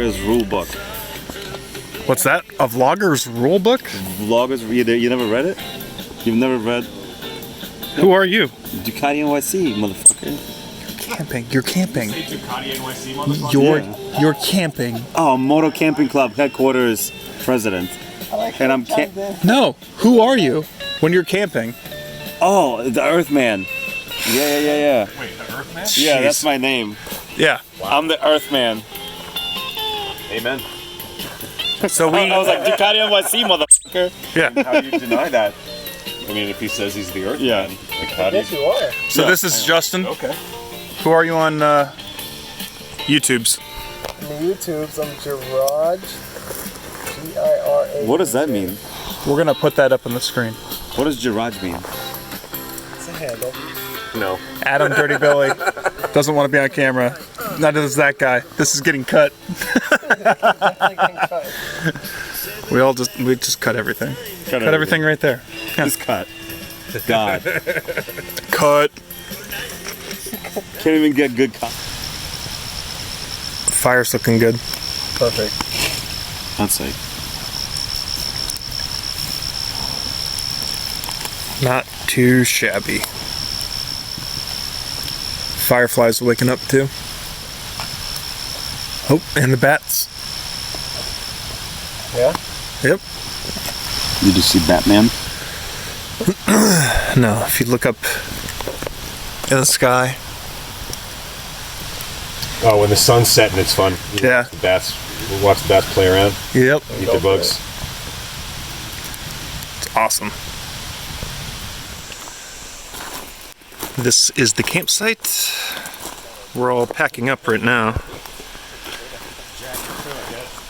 vlogger's rule book. What's that? A vlogger's rule book? Vloggers, you never read it? You've never read? Who are you? Ducati NYC, motherfucker. Camping. You're camping. Say Ducati NYC, motherfucker. You're camping. Oh, Moto Camping Club headquarters president. And I'm No. Who are you when you're camping? Oh, the Earthman. Yeah. Wait, the Earthman? Yeah, that's my name. Yeah. Wow. I'm the Earthman. Amen. So we. I was like, Ducati NYC, motherfucker. Yeah. How do you deny that? I mean, if he says he's the Earthman, Yeah. like how do you? are. So this is Justin. Okay. Who are you on YouTube's? On the YouTubes, I'm Giraj. G-I-R-A. What does that mean? We're gonna put that up on the screen. What does Giraj mean? It's a handle. No. Adam Dirty Billy doesn't want to be on camera. Neither does that guy. This is getting cut. We just cut everything. Cut everything right there. Yeah. Just cut. God. Cut. Can't even get good cut. Fire's looking good. Perfect. I'd say. Not too shabby. Fireflies waking up too. Oh, and the bats. Yeah? Yep. Did you see Batman? No, if you look up in the sky. Oh, when the sun's setting, it's fun. Yeah. The bats. We'll watch the bats play around. Yep. Eat the bugs. It's awesome. This is the campsite. We're all packing up right now.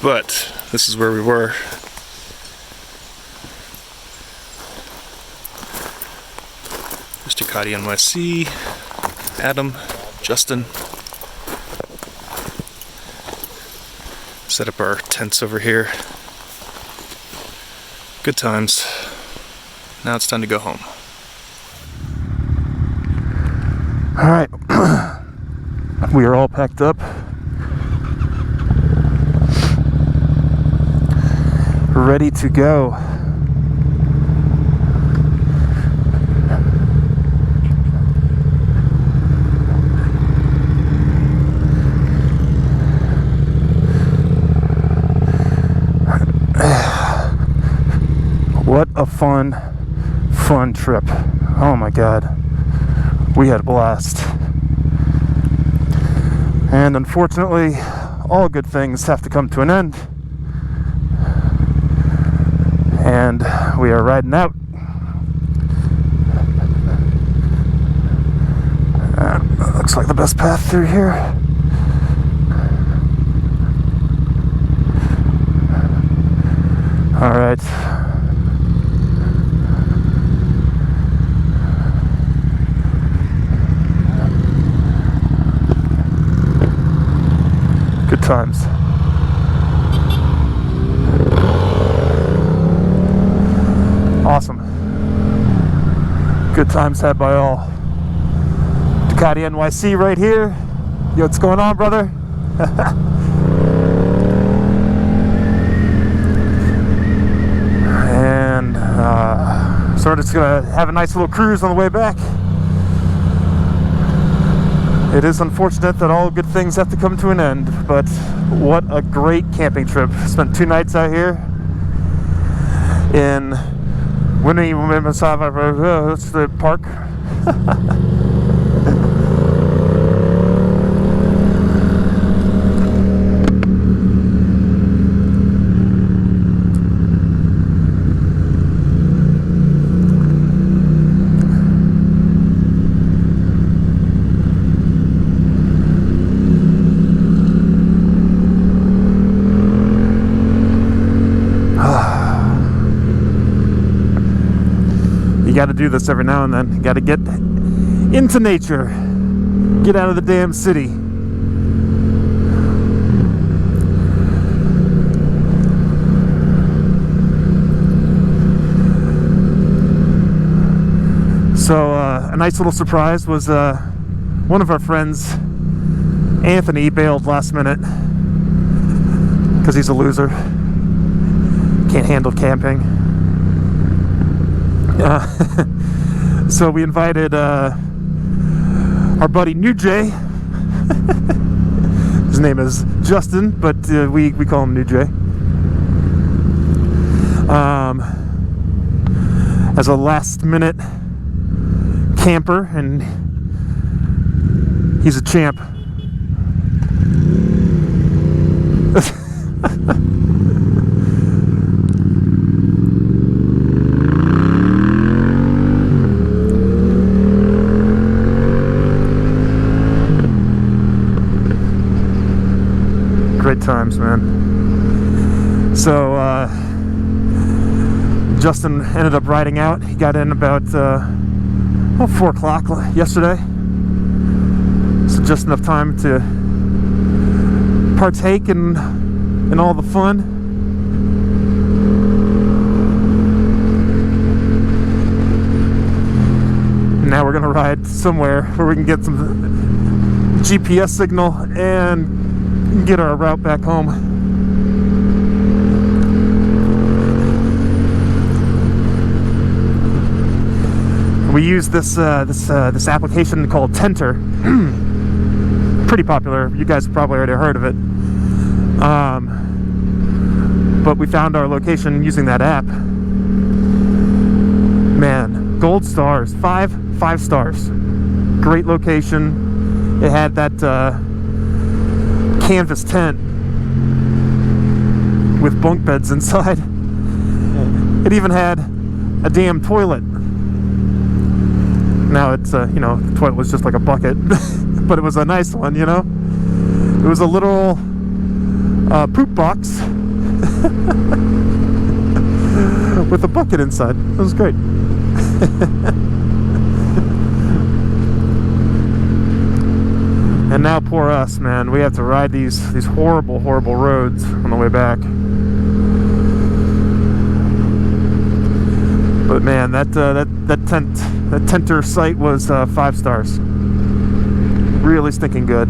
But this is where we were. There's Ducati NYC, Adam, Justin. Set up our tents over here. Good times. Now it's time to go home. Alright. We are all packed up. Ready to go. What a fun trip. Oh my god. We had a blast. And unfortunately, all good things have to come to an end. And we are riding out. Looks like the best path through here. All right. Good times. Awesome. Good times had by all. Ducati NYC right here. Yo, what's going on, brother? And so we're just gonna have a nice little cruise on the way back. It is unfortunate that all good things have to come to an end, but what a great camping trip. Spent 2 nights out here in what's the park? You got to do this every now and then. You got to get into nature. Get out of the damn city. So a nice little surprise was one of our friends, Anthony, bailed last minute. because he's a loser. Can't handle camping. So we invited our buddy New Jay. His name is Justin, but we call him New Jay. As a last minute camper, and he's a champ. Great times, man. So Justin ended up riding out. He got in about 4 o'clock yesterday, so just enough time to partake in all the fun. Now we're gonna ride somewhere where we can get some GPS signal and get our route back home. We use this application called Tentrr. Pretty popular. You guys have probably already heard of it. But we found our location using that app. Man, gold stars, five stars. Great location. It had that canvas tent with bunk beds inside. It even had a damn toilet. Now it's, you know, the toilet was just like a bucket, but it was a nice one, you know? It was a little poop box with a bucket inside. It was great. And now poor us, man. We have to ride these horrible roads on the way back. But man, that Tentrr site was 5 stars. Really stinking good.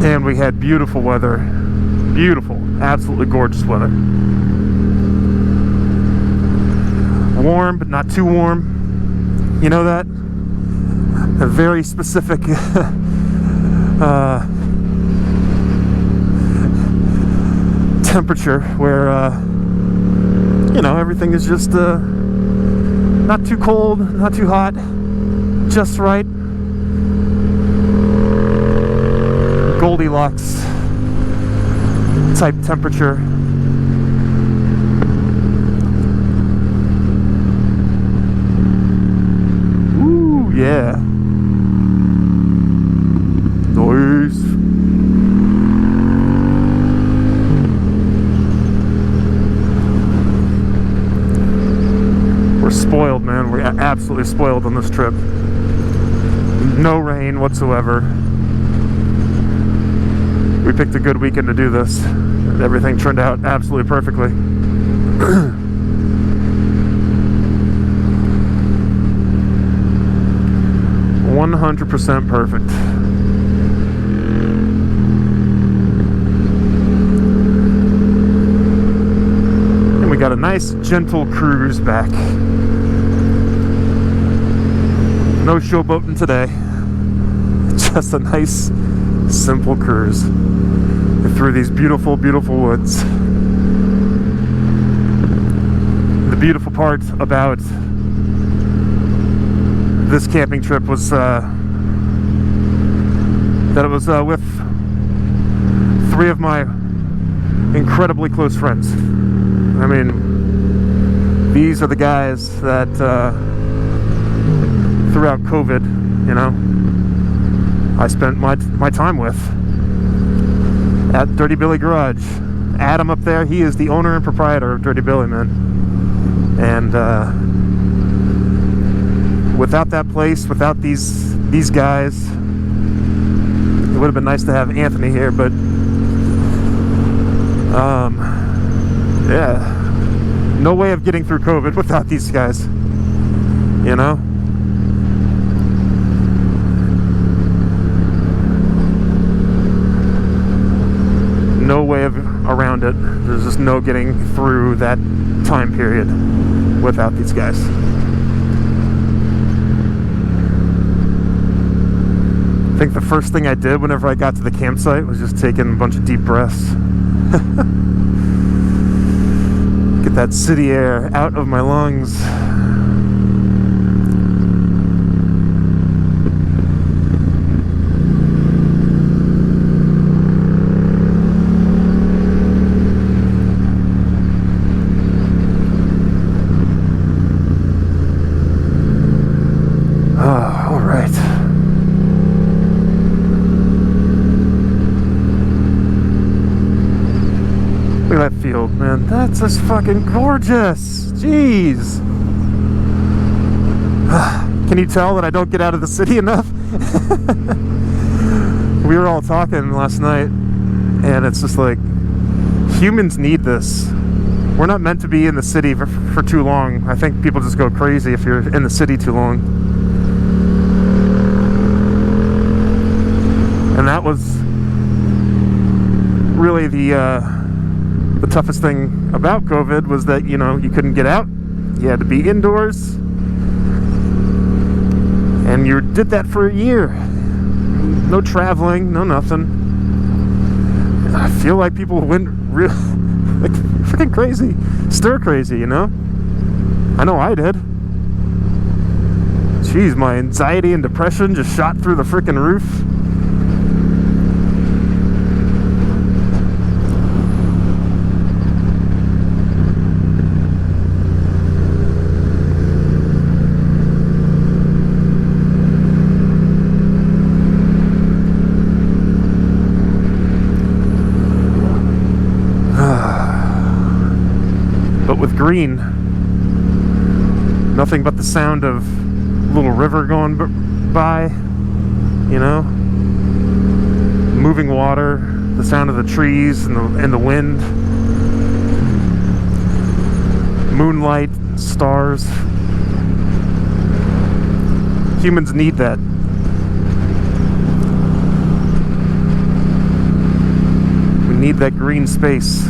And we had beautiful weather. Beautiful, absolutely gorgeous weather. Warm, but not too warm. You know that? A very specific temperature where, you know, everything is just not too cold, not too hot, just right. Goldilocks type temperature. Ooh, yeah. Nice. We're spoiled, man. We're absolutely spoiled on this trip. No rain whatsoever. We picked a good weekend to do this, and everything turned out absolutely perfectly. 100% perfect. And we got a nice, gentle cruise back. No showboating today. Just a nice, simple cruise through these beautiful, beautiful woods. The beautiful part about this camping trip was that it was with 3 of my incredibly close friends. I mean, these are the guys that throughout COVID, you know, I spent my time with at Dirty Billy Garage. Adam up there, he is the owner and proprietor of Dirty Billy, man. And without that place, without these guys, it would have been nice to have Anthony here, but yeah, no way of getting through COVID without these guys, you know? No way around it. There's just no getting through that time period without these guys. I think the first thing I did whenever I got to the campsite was just taking a bunch of deep breaths. Get that city air out of my lungs. All right. Look at that field, man. That's just fucking gorgeous. Jeez. Can you tell that I don't get out of the city enough? We were all talking last night, and it's just like, humans need this. We're not meant to be in the city for too long. I think people just go crazy if you're in the city too long. And that was really the toughest thing about COVID, was that, you know, you couldn't get out. You had to be indoors. And you did that for a year. No traveling, no nothing. I feel like people went real, like, freaking crazy. Stir crazy, you know? I know I did. Jeez, my anxiety and depression just shot through the freaking roof. With green, nothing but the sound of a little river going by, you know, moving water, the sound of the trees and the wind, moonlight, stars. Humans need that. We need that green space.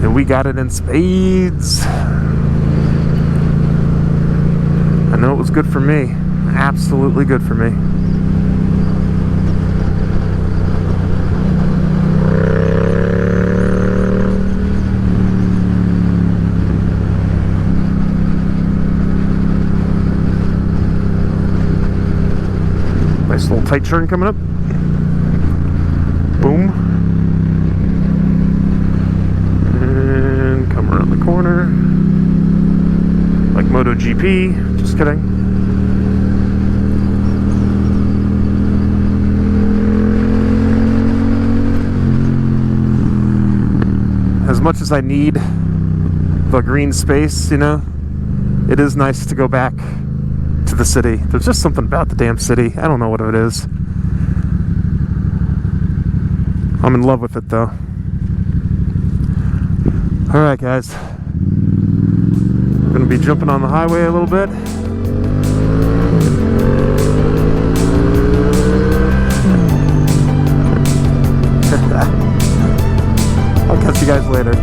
And we got it in spades. I know it was good for me. Absolutely good for me. Nice little tight turn coming up. Boom. Come around the corner like Moto GP. Just kidding. As much as I need the green space, you know, it is nice to go back to the city. There's just something about the damn city. I don't know what it is. I'm in love with it though. Alright guys, we're going to be jumping on the highway a little bit. I'll catch you guys later.